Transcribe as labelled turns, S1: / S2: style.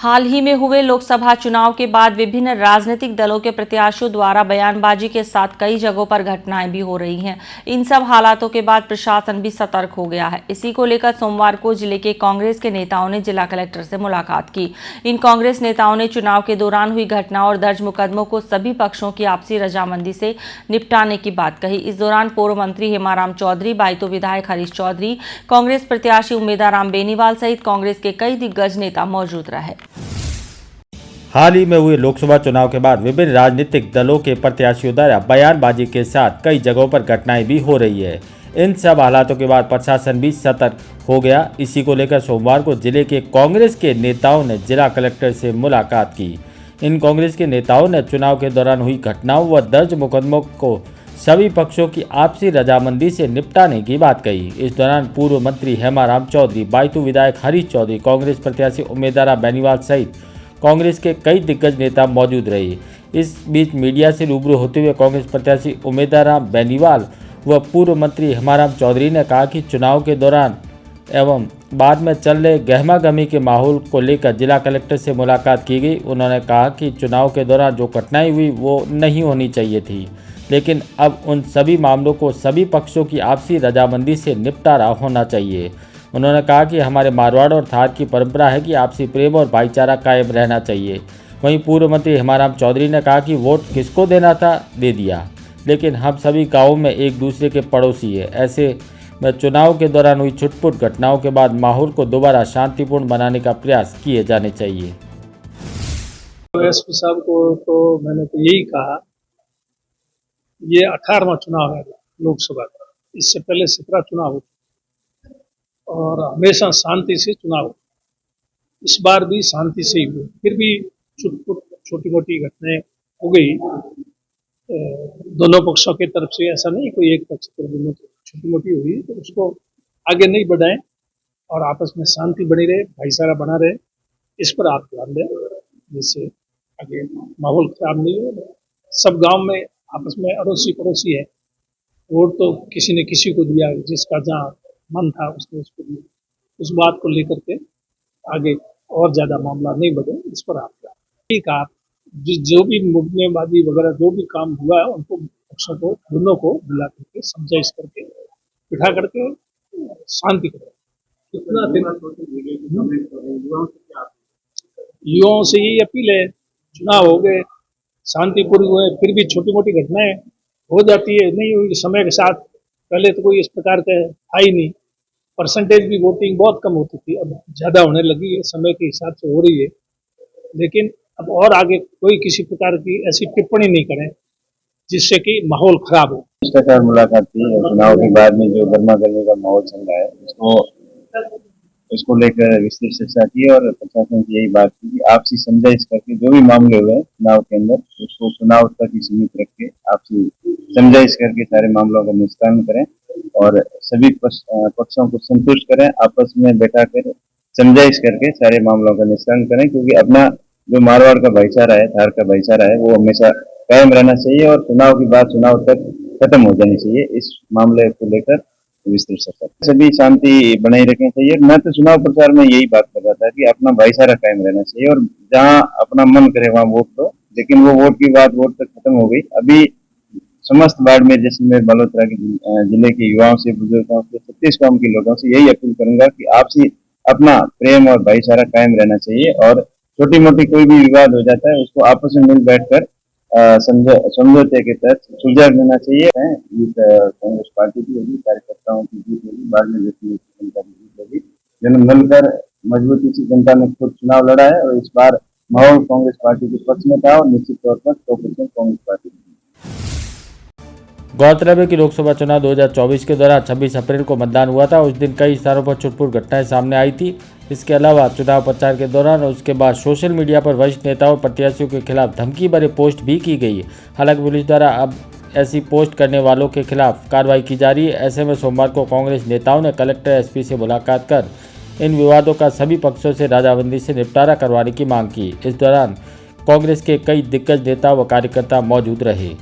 S1: हाल ही में हुए लोकसभा चुनाव के बाद विभिन्न राजनीतिक दलों के प्रत्याशियों द्वारा बयानबाजी के साथ कई जगहों पर घटनाएं भी हो रही हैं। इन सब हालातों के बाद प्रशासन भी सतर्क हो गया है। इसी को लेकर सोमवार को जिले के कांग्रेस के नेताओं ने जिला कलेक्टर से मुलाकात की। इन कांग्रेस नेताओं ने चुनाव के दौरान हुई घटनाओं और दर्ज मुकदमों को सभी पक्षों की आपसी रजामंदी से निपटाने की बात कही। इस दौरान पूर्व मंत्री हेमाराम चौधरी, बायतू विधायक हरीश चौधरी, कांग्रेस प्रत्याशी उम्मेदाराम बेनीवाल सहित कांग्रेस के कई दिग्गज नेता मौजूद रहे।
S2: हाल ही में हुए लोकसभा चुनाव के बाद विभिन्न राजनीतिक दलों के प्रत्याशियों द्वारा बयानबाजी के साथ कई जगहों पर घटनाएं भी हो रही है। इन सब हालातों के बाद प्रशासन भी सतर्क हो गया। इसी को लेकर सोमवार को जिले के कांग्रेस के नेताओं ने जिला कलेक्टर से मुलाकात की। इन कांग्रेस के नेताओं ने चुनाव के दौरान हुई घटनाओं व दर्ज मुकदमों को सभी पक्षों की आपसी रजामंदी से निपटाने की बात कही। इस दौरान पूर्व मंत्री हेमाराम चौधरी, बायतू विधायक हरीश चौधरी, कांग्रेस प्रत्याशी उम्मेदाराम बेनीवाल सहित कांग्रेस के कई दिग्गज नेता मौजूद रहे। इस बीच मीडिया से रूबरू होते हुए कांग्रेस प्रत्याशी उम्मेदाराम बेनीवाल व पूर्व मंत्री हेमाराम चौधरी ने कहा कि चुनाव के दौरान एवं बाद में चल रहे गहमागहमी के माहौल को लेकर जिला कलेक्टर से मुलाकात की गई। उन्होंने कहा कि चुनाव के दौरान जो घटनाएं हुई वो नहीं होनी चाहिए थी, लेकिन अब उन सभी मामलों को सभी पक्षों की आपसी रजामंदी से निपटारा होना चाहिए। उन्होंने कहा कि हमारे मारवाड़ और थार की परंपरा है कि आपसी प्रेम और भाईचारा कायम रहना चाहिए। वहीं पूर्व मंत्री हेमाराम चौधरी ने कहा कि वोट किसको देना था दे दिया, लेकिन हम सभी गाँवों में एक दूसरे के पड़ोसी है। ऐसे में चुनाव के दौरान हुई छुटपुट घटनाओं के बाद माहौल को दोबारा शांतिपूर्ण बनाने का प्रयास किए जाने चाहिए।
S3: एसपी साहब को तो मैंने तो यही कहा, ये 18वां चुनाव है लोकसभा का। इससे पहले 17 चुनाव हुए और हमेशा शांति से चुनाव हुए। इस बार भी शांति से ही हुए, फिर भी छोटी मोटी घटनाएं हो गई दोनों पक्षों की तरफ से। ऐसा नहीं कोई एक पक्ष पर दोनों छोटी मोटी हुई, तो उसको आगे नहीं बढ़ाएं और आपस में शांति बनी रहे, भाईचारा बना रहे, इस पर आप ध्यान दें, जिससे आगे माहौल खराब नहीं हो। सब गांव में आपस में अड़ोसी पड़ोसी है। वोट तो किसी ने किसी को दिया, जिसका जहाँ मन था उसने उसको दिया। उस बात को लेकर के आगे और ज्यादा मामला नहीं बढ़े, इस पर आप ठीक आप जो भी मुकदमेबाजी वगैरह जो भी काम हुआ है उनको पक्षों को दोनों को बुला करके समझाइश करके बिठा करके शांति करें। कितना युवाओं से यही अपील है, चुनाव हो गए, शांतिपूर्ण हुए, फिर भी छोटी मोटी घटनाएं हो जाती है, नहीं हुई समय के साथ। पहले तो कोई इस प्रकार का था ही नहीं, परसेंटेज भी वोटिंग बहुत कम होती थी, अब ज्यादा होने लगी है, समय के हिसाब से हो रही है। लेकिन अब और आगे कोई किसी प्रकार की ऐसी टिप्पणी नहीं करें जिससे कि माहौल खराब हो।
S4: भ्रष्टाचार मुलाकात की चुनाव के बाद में जो गर्मा गर्मी का माहौल चल रहा है इसको लेकर विस्तृत चर्चा की और प्रशासन की यही बात थी कि आपसी समझाइश करके जो भी मामले हुए चुनाव के अंदर उसको चुनाव तक ही सीमित रख के आपसी समझाइश करके सारे मामलों का निस्तारण करें और सभी पक्षों को संतुष्ट करें, आपस में बैठा कर समझाइश करके सारे मामलों का निस्तारण करें। क्योंकि अपना जो मारवाड़ का भाईचारा है, थार का भाईचारा है, वो हमेशा कायम रहना चाहिए और चुनाव के बाद चुनाव तक खत्म हो जानी चाहिए। इस मामले को लेकर विस्तृत चर्चा सभी शांति बनाई रखनी चाहिए। मैं तो चुनाव प्रचार में यही बात कर रहा था कि अपना भाईचारा कायम रहना चाहिए और जहां अपना मन करे वहां वोट दो, लेकिन वो वोट की बात वोट तक खत्म हो गई। अभी समस्त बाड़मेर, जैसलमेर, बालोतरा के जिले के युवाओं से, बुजुर्गों से, 36 गांव के लोगों से यही अपील करूंगा कि आपसी अपना प्रेम और भाईचारा कायम रहना चाहिए और छोटी मोटी कोई भी विवाद हो जाता है उसको आपस में मिल बैठकर समझौते के तहत सुलझा लेना चाहिए। कांग्रेस पार्टी की होगी, कार्यकर्ताओं की जीत होगी, बाड़मेर जनता की जीत होगी। जन मिलकर मजबूती से जनता ने खुद चुनाव लड़ा है और इस बार माहौल कांग्रेस पार्टी के पक्ष में था और निश्चित तौर पर 100% कांग्रेस पार्टी।
S2: गौरतलब है कि लोकसभा चुनाव 2024 के दौरान 26 अप्रैल को मतदान हुआ था। उस दिन कई स्थानों पर छुटपुट घटनाएं सामने आई थी। इसके अलावा चुनाव प्रचार के दौरान और उसके बाद सोशल मीडिया पर वरिष्ठ नेताओं और प्रत्याशियों के खिलाफ धमकी भरे पोस्ट भी की गई। हालांकि पुलिस द्वारा अब ऐसी पोस्ट करने वालों के खिलाफ कार्रवाई की जा रही है। ऐसे में सोमवार को कांग्रेस नेताओं ने कलेक्टर, एसपी से मुलाकात कर इन विवादों का सभी पक्षों से रजामंदी से निपटारा करवाने की मांग की। इस दौरान कांग्रेस के कई दिग्गज नेता व कार्यकर्ता मौजूद रहे।